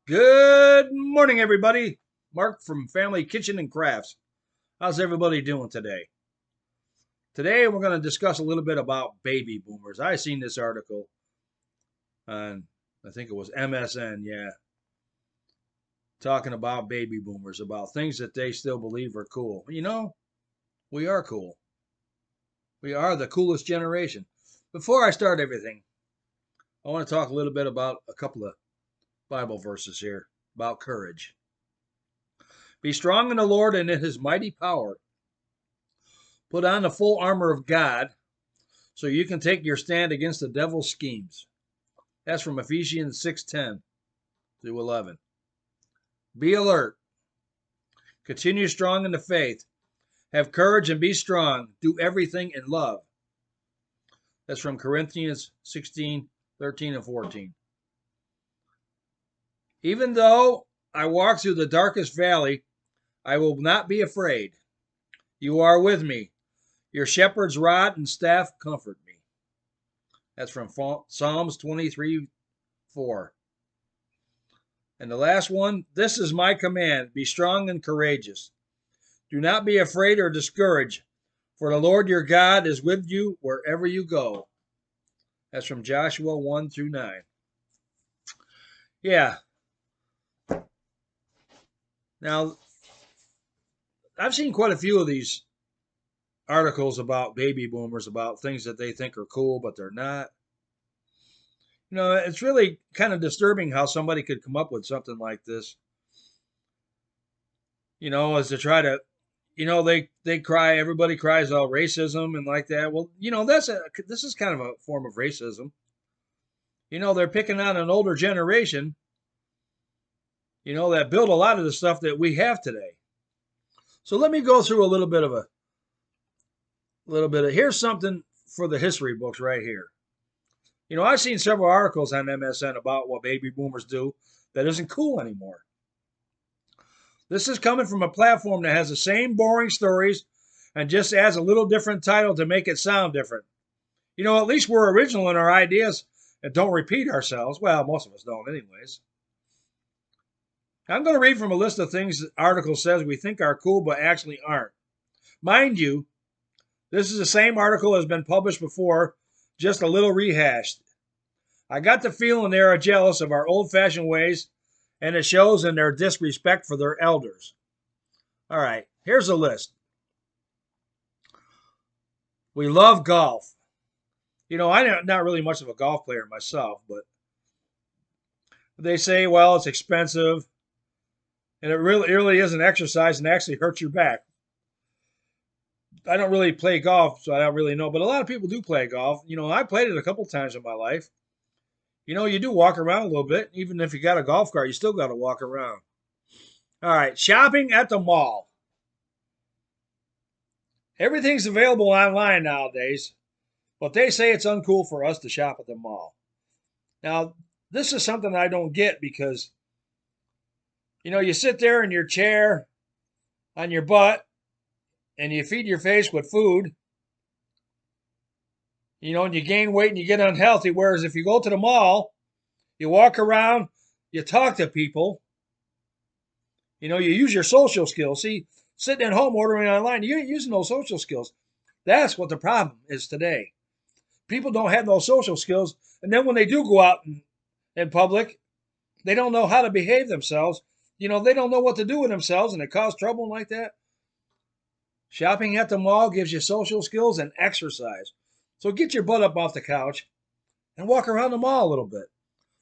Good morning, everybody. Mark from Family Kitchen and Crafts. How's everybody doing today? Today, we're going to discuss a little bit about baby boomers. I seen this article on, I think it was MSN, yeah, talking about baby boomers, about things that they still believe are cool. We are cool. We are the coolest generation. Before I start everything, I want to talk a little bit about a couple of Bible verses here about courage. Be strong in the Lord and in his mighty power. Put on the full armor of God so you can take your stand against the devil's schemes. That's from Ephesians 6:10 through 11. Be alert. Continue strong in the faith. Have courage and be strong. Do everything in love. That's from Corinthians 16:13 and 14. Even though I walk through the darkest valley, I will not be afraid. You are with me. Your shepherd's rod and staff comfort me. That's from Psalms 23:4. And the last one, this is my command, be strong and courageous. Do not be afraid or discouraged, for the Lord your God is with you wherever you go. That's from Joshua 1 through 9. Yeah. Now, I've seen quite a few of these articles about baby boomers, about things that they think are cool, but they're not. It's really kind of disturbing how somebody could come up with something like this, as to try to, they cry, everybody cries out racism and like that. Well, this is kind of a form of racism. They're picking on an older generation, that built a lot of the stuff that we have today. So let me go through a little bit of, here's something for the history books right here. I've seen several articles on MSN about what baby boomers do that isn't cool anymore. This is coming from a platform that has the same boring stories and just adds a little different title to make it sound different. At least we're original in our ideas and don't repeat ourselves. Well, most of us don't, anyways. I'm going to read from a list of things the article says we think are cool but actually aren't. Mind you, this is the same article has been published before, just a little rehashed. I got the feeling they are jealous of our old-fashioned ways, and it shows in their disrespect for their elders. All right, here's a list. We love golf. I'm not really much of a golf player myself, but they say, well, it's expensive, and it really is an exercise and actually hurts your back. I don't really play golf, so I don't really know, but a lot of people do play golf. I played it a couple times in my life. You do walk around a little bit. Even if you got a golf cart, you still got to walk around. All right, shopping at the mall. Everything's available online nowadays, but they say it's uncool for us to shop at the mall. Now, this is something I don't get because, you sit there in your chair on your butt and you feed your face with food, and you gain weight and you get unhealthy. Whereas if you go to the mall, you walk around, you talk to people, you use your social skills. See, sitting at home ordering online, you ain't using those social skills. That's what the problem is today. People don't have those social skills. And then when they do go out in public, they don't know how to behave themselves. They don't know what to do with themselves, and it causes trouble like that. Shopping at the mall gives you social skills and exercise. So get your butt up off the couch and walk around the mall a little bit.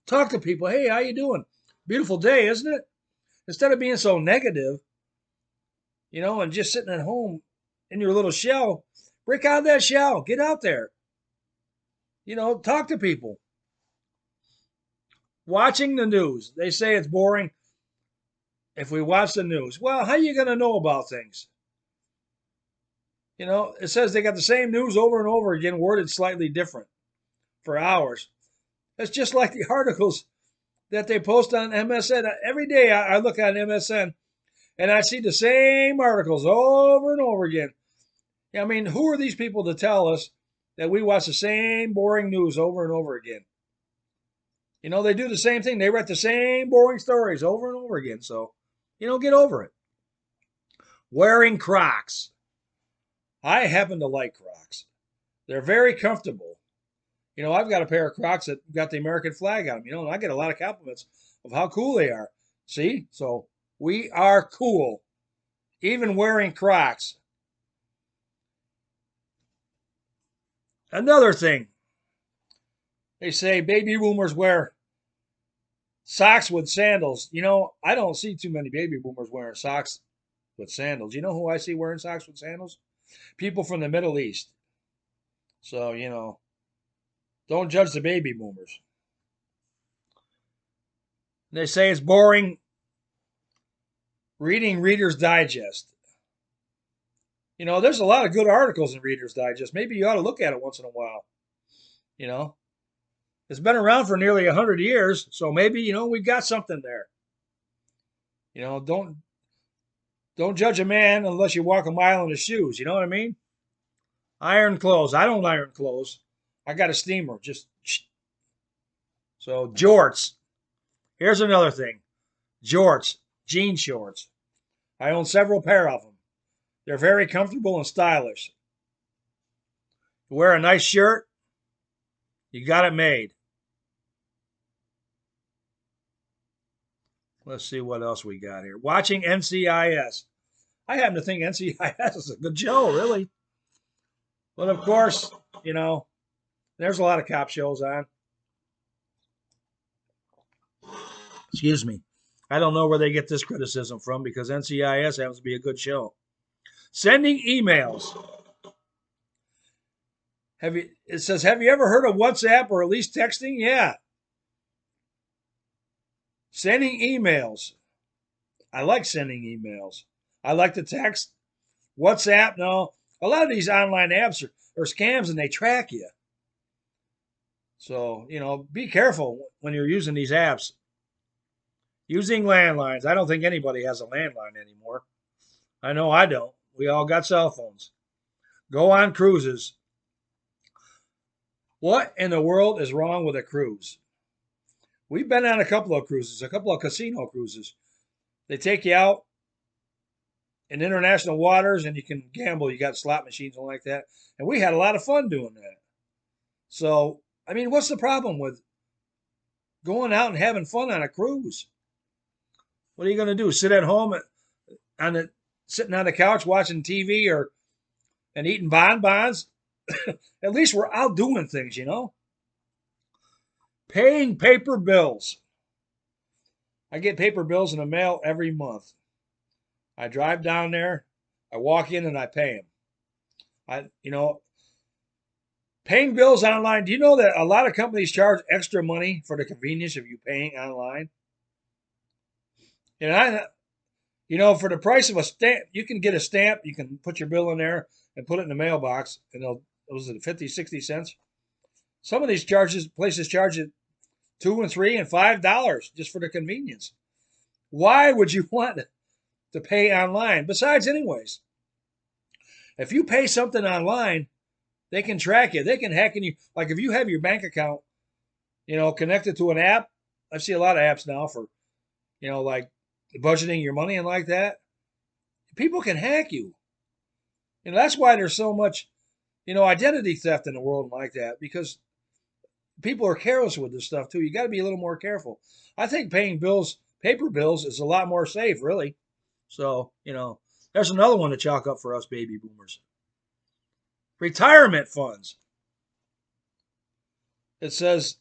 Talk to people. Hey, how you doing? Beautiful day, isn't it? Instead of being so negative, and just sitting at home in your little shell, break out of that shell. Get out there. Talk to people. Watching the news. They say it's boring if we watch the news. Well, how are you going to know about things? It says they got the same news over and over again, worded slightly different for hours. It's just like the articles that they post on MSN. Every day I look at MSN and I see the same articles over and over again. I mean, who are these people to tell us that we watch the same boring news over and over again? You know, they do the same thing. They write the same boring stories over and over again. So, get over it. Wearing Crocs. I happen to like Crocs. They're very comfortable. I've got a pair of Crocs that got the American flag on them, and I get a lot of compliments of how cool they are. See? So we are cool, even wearing Crocs. Another thing, they say baby boomers wear socks with sandals. I don't see too many baby boomers wearing socks with sandals. You know who I see wearing socks with sandals? People from the Middle East. So, don't judge the baby boomers. They say it's boring reading Reader's Digest. There's a lot of good articles in Reader's Digest. Maybe you ought to look at it once in a while. You know, it's been around for nearly 100 years, so maybe, we've got something there. Don't judge a man unless you walk a mile in his shoes. You know what I mean? Iron clothes. I don't iron clothes. I got a steamer. So jorts. Here's another thing. Jorts, jean shorts. I own several pair of them. They're very comfortable and stylish. You wear a nice shirt, you got it made. Let's see what else we got here. Watching NCIS. I happen to think NCIS is a good show, really. But of course, there's a lot of cop shows on. Excuse me. I don't know where they get this criticism from because NCIS happens to be a good show. Sending emails. It says, have you ever heard of WhatsApp or at least texting? Yeah. Sending emails. I like sending emails. I like to text. WhatsApp, no. A lot of these online apps are scams and they track you. So, be careful when you're using these apps. Using landlines. I don't think anybody has a landline anymore. I know I don't. We all got cell phones. Go on cruises. What in the world is wrong with a cruise? We've been on a couple of cruises, a couple of casino cruises. They take you out in international waters and you can gamble. You got slot machines and like that. And we had a lot of fun doing that. So, what's the problem with going out and having fun on a cruise? What are you going to do? Sit at home sitting on the couch watching TV and eating bonbons? At least we're out doing things, Paying paper bills. I get paper bills in the mail every month. I drive down there, I walk in and I pay them. Paying bills online. Do you know that a lot of companies charge extra money for the convenience of you paying online? And for the price of a stamp, you can get a stamp, you can put your bill in there and put it in the mailbox, and was it 50, 60 cents? Some of these places charge it $2 and $3 and $5 just for the convenience. Why would you want to pay online? Besides, anyways, if you pay something online, they can track you. They can hack in you. Like if you have your bank account, connected to an app. I see a lot of apps now for, like budgeting your money and like that. People can hack you. That's why there's so much, identity theft in the world like that, because people are careless with this stuff too. You got to be a little more careful. I think paying paper bills, is a lot more safe, really. So, there's another one to chalk up for us baby boomers. Retirement funds. It says,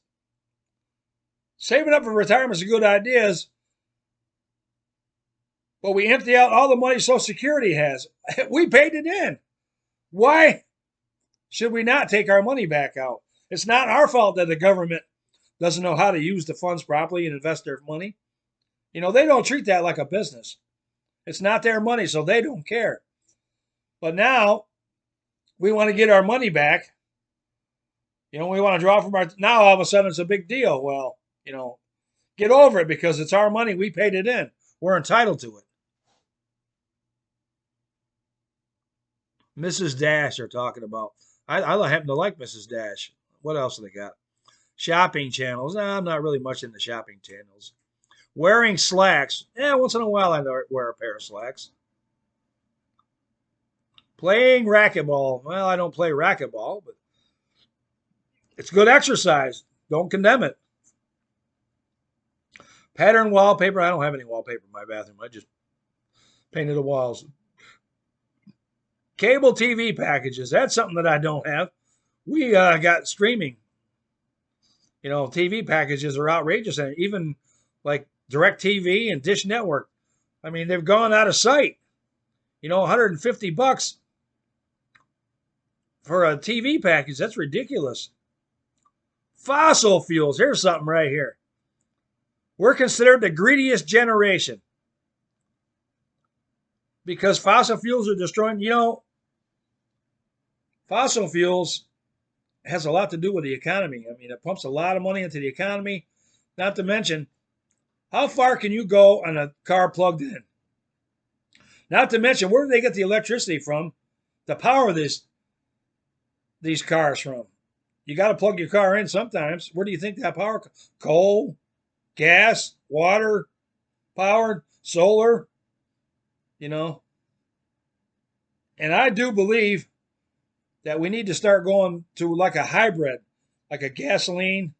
saving up for retirement is a good idea, but we empty out all the money Social Security has. We paid it in. Why should we not take our money back out? It's not our fault that the government doesn't know how to use the funds properly and invest their money. They don't treat that like a business. It's not their money, so they don't care. But now we want to get our money back. We want to draw from now all of a sudden it's a big deal. Well, get over it because it's our money. We paid it in. We're entitled to it. Mrs. Dash are talking about. I happen to like Mrs. Dash. What else do they got? Shopping channels. I'm not really much into shopping channels. Wearing slacks. Yeah, once in a while I wear a pair of slacks. Playing racquetball. Well, I don't play racquetball, but it's good exercise. Don't condemn it. Pattern wallpaper. I don't have any wallpaper in my bathroom. I just painted the walls. Cable TV packages. That's something that I don't have. We got streaming. TV packages are outrageous, and even like DirecTV and Dish Network. I mean, they've gone out of sight. $150 for a TV package. That's ridiculous. Fossil fuels. Here's something right here. We're considered the greediest generation because fossil fuels are destroying. Fossil fuels has a lot to do with the economy. I mean, it pumps a lot of money into the economy. Not to mention, how far can you go on a car plugged in? Not to mention, where do they get the electricity from to power these cars from? You got to plug your car in sometimes. Where do you think that power? Coal, gas, water, powered, solar, And I do believe that we need to start going to like a hybrid, like a gasoline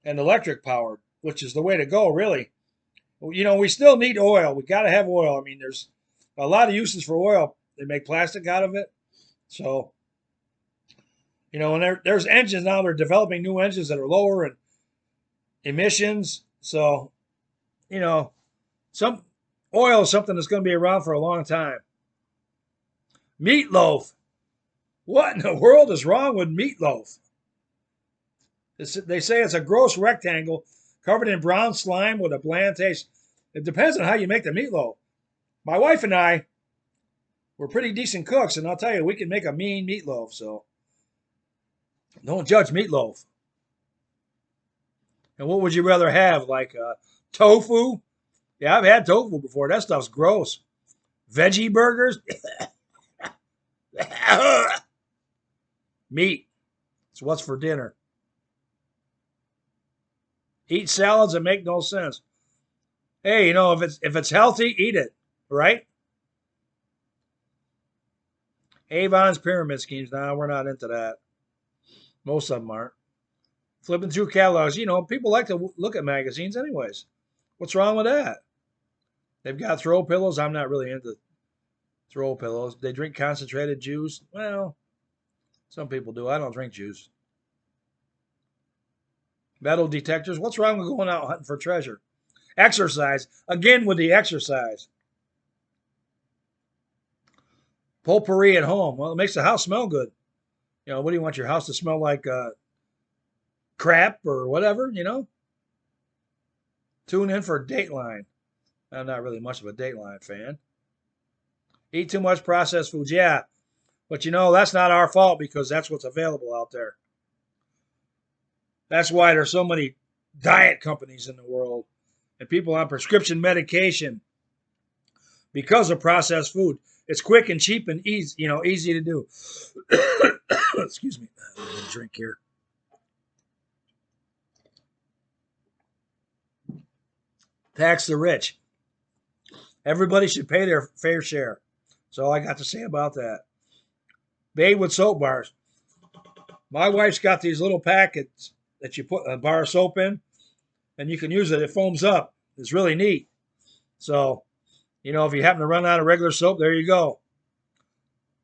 and electric powered, which is the way to go, really. We still need oil. We got to have oil. I mean, there's a lot of uses for oil. They make plastic out of it. So, and there's engines now. They're developing new engines that are lower in emissions. So, some oil is something that's going to be around for a long time. Meatloaf. What in the world is wrong with meatloaf? They say it's a gross rectangle covered in brown slime with a bland taste. It depends on how you make the meatloaf. My wife and I were pretty decent cooks, and I'll tell you, we can make a mean meatloaf, so don't judge meatloaf. And what would you rather have, like tofu? Yeah, I've had tofu before. That stuff's gross. Veggie burgers? Meat. It's what's for dinner. Eat salads that make no sense. Hey, if it's healthy, eat it, right? Avon's pyramid schemes. Now we're not into that. Most of them aren't. Flipping through catalogs. People like to look at magazines anyways. What's wrong with that? They've got throw pillows. I'm not really into throw pillows. They drink concentrated juice. Well, some people do. I don't drink juice. Metal detectors. What's wrong with going out hunting for treasure? Exercise. Again with the exercise. Potpourri at home. Well, it makes the house smell good. What do you want your house to smell like? Crap or whatever, Tune in for Dateline. I'm not really much of a Dateline fan. Eat too much processed foods. Yeah. But that's not our fault because that's what's available out there. That's why there's so many diet companies in the world and people on prescription medication because of processed food. It's quick and cheap and easy, easy to do. Excuse me. I'm going to drink here. Tax the rich. Everybody should pay their fair share. That's all I got to say about that. Bathe with soap bars. My wife's got these little packets that you put a bar of soap in, and you can use it. It foams up. It's really neat. So, if you happen to run out of regular soap, there you go.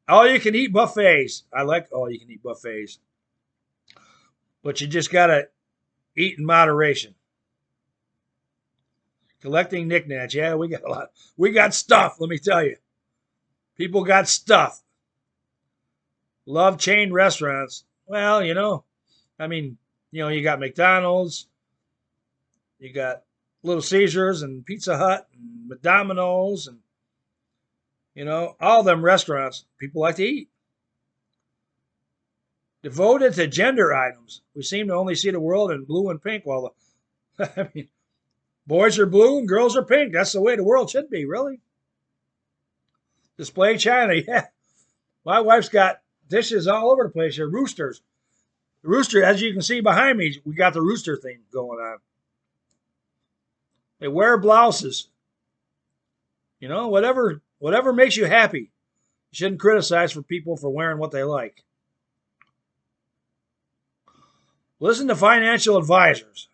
All you can eat buffets. I like all you can eat buffets. But you just got to eat in moderation. Collecting knickknacks. Yeah, we got a lot. We got stuff, let me tell you. People got stuff. Love chain restaurants. Well, you got McDonald's. You got Little Caesars and Pizza Hut and Domino's and, all them restaurants people like to eat. Devoted to gender items. We seem to only see the world in blue and pink. Well, boys are blue and girls are pink. That's the way the world should be, really. Display china, yeah. My wife's got dishes all over the place here. Roosters. The rooster, as you can see behind me, we got the rooster thing going on. They wear blouses. You know, whatever makes you happy. You shouldn't criticize for people for wearing what they like. Listen to financial advisors.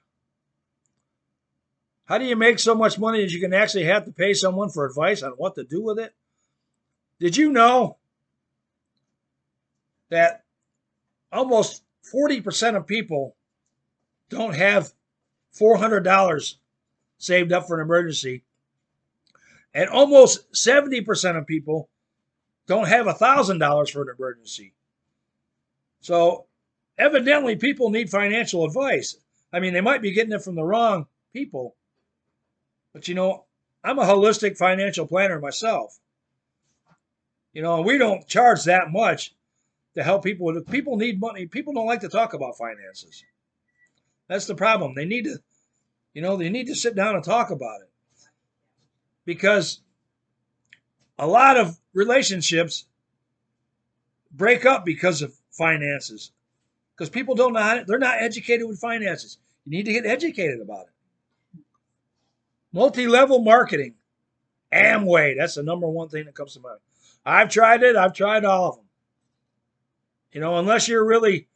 How do you make so much money that you can actually have to pay someone for advice on what to do with it? Did you know that almost 40% of people don't have $400 saved up for an emergency, and almost 70% of people don't have $1,000 for an emergency? So evidently people need financial advice. I mean, they might be getting it from the wrong people, but you know, I'm a holistic financial planner myself. You know, we don't charge that much to help people. People need money. People don't like to talk about finances. That's the problem. They need to, they need to sit down and talk about it, because a lot of relationships break up because of finances, because people don't know how they're not educated with finances. You need to get educated about it. Multi-level marketing, Amway. That's the number one thing that comes to mind. I've tried it. I've tried all of them. You know, unless you're really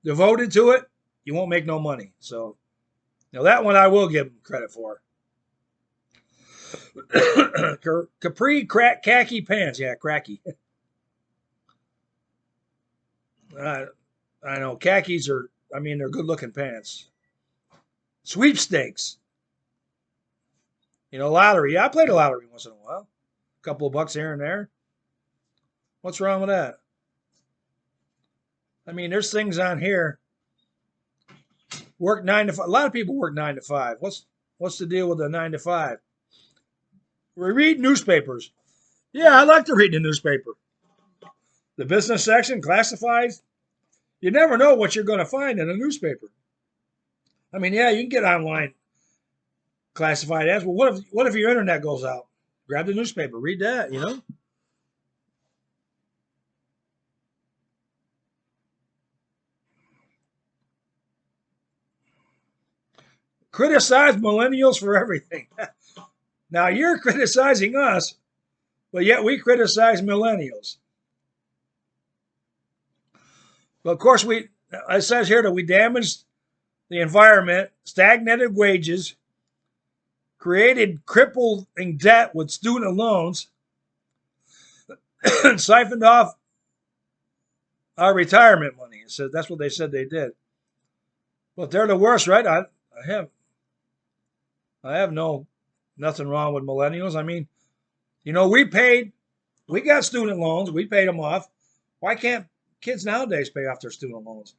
devoted to it, you won't make no money. So, that one I will give them credit for. Capri khaki pants. Yeah, cracky. I know. Khakis they're good-looking pants. Sweepstakes. Lottery. Yeah, I played a lottery once in a while. A couple of bucks here and there. What's wrong with that? I mean, there's things on here. Work 9 to 5. A lot of people work 9 to 5. What's the deal with the 9 to 5? We read newspapers. Yeah, I like to read the newspaper. The business section, classifieds. You never know what you're going to find in a newspaper. I mean, yeah, you can get online classified ads. Well, what if your internet goes out? Grab the newspaper, read that, Criticize millennials for everything. Now, you're criticizing us, but yet we criticize millennials. But of course, it says here that we damaged the environment, stagnated wages, created crippling debt with student loans, and siphoned off our retirement money. So that's what they said they did. But they're the worst, right? I have nothing wrong with millennials. I mean, we got student loans, we paid them off. Why can't kids nowadays pay off their student loans?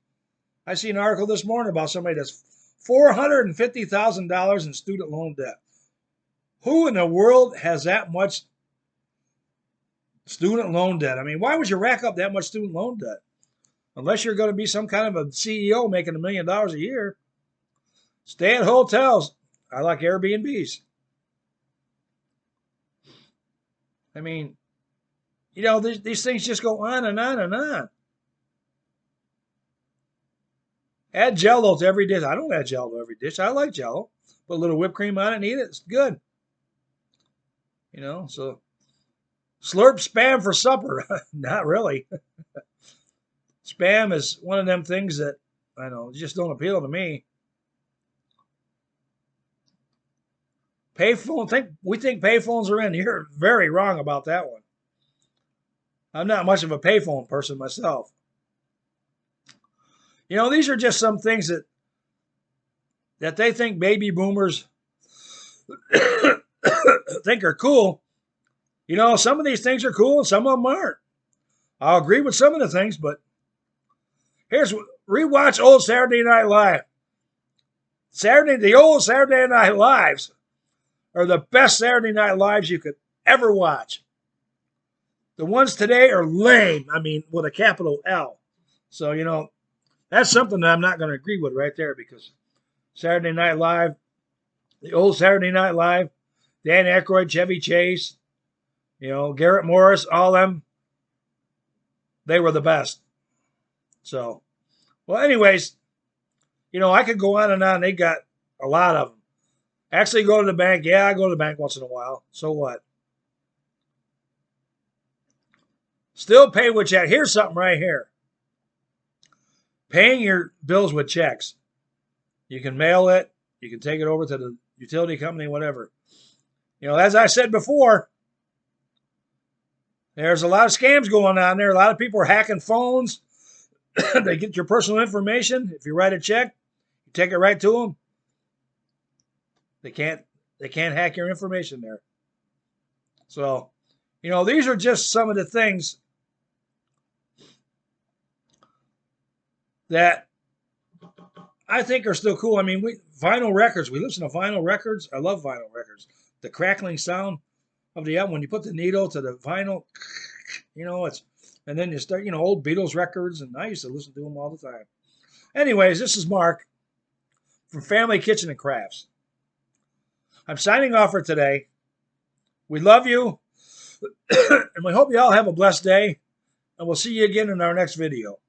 I see an article this morning about somebody that's $450,000 in student loan debt. Who in the world has that much student loan debt? I mean, why would you rack up that much student loan debt? Unless you're going to be some kind of a CEO making $1 million a year. Stay at hotels. I like Airbnbs. I mean, these things just go on and on and on. Add Jell-O to every dish. I don't add Jell-O to every dish. I like Jell-O. Put a little whipped cream on it and eat it. It's good. So slurp Spam for supper. Not really. Spam is one of them things that, I know, just don't appeal to me. Payphone, we think payphones are in. You're very wrong about that one. I'm not much of a payphone person myself. These are just some things that they think baby boomers think are cool. Some of these things are cool and some of them aren't. I'll agree with some of the things, but rewatch old Saturday Night Live. The old Saturday Night Lives are the best Saturday Night Lives you could ever watch. The ones today are lame. I mean, with a capital L. So, that's something that I'm not going to agree with right there, because Saturday Night Live, the old Saturday Night Live, Dan Aykroyd, Chevy Chase, Garrett Morris, all them, they were the best. So, Well, anyways, I could go on and on. They got a lot of them. Actually, go to the bank. Yeah, I go to the bank once in a while. So what? Still pay with check. Here's something right here. Paying your bills with checks. You can mail it. You can take it over to the utility company, whatever. As I said before, there's a lot of scams going on there. A lot of people are hacking phones. They get your personal information. If you write a check, you take it right to them. They can't hack your information there. So, these are just some of the things that I think are still cool. I mean, vinyl records. We listen to vinyl records. I love vinyl records. The crackling sound of the album when you put the needle to the vinyl, and then you start, old Beatles records, and I used to listen to them all the time. Anyways, this is Mark from Family Kitchen and Crafts. I'm signing off for today. We love you, and we hope you all have a blessed day, and we'll see you again in our next video.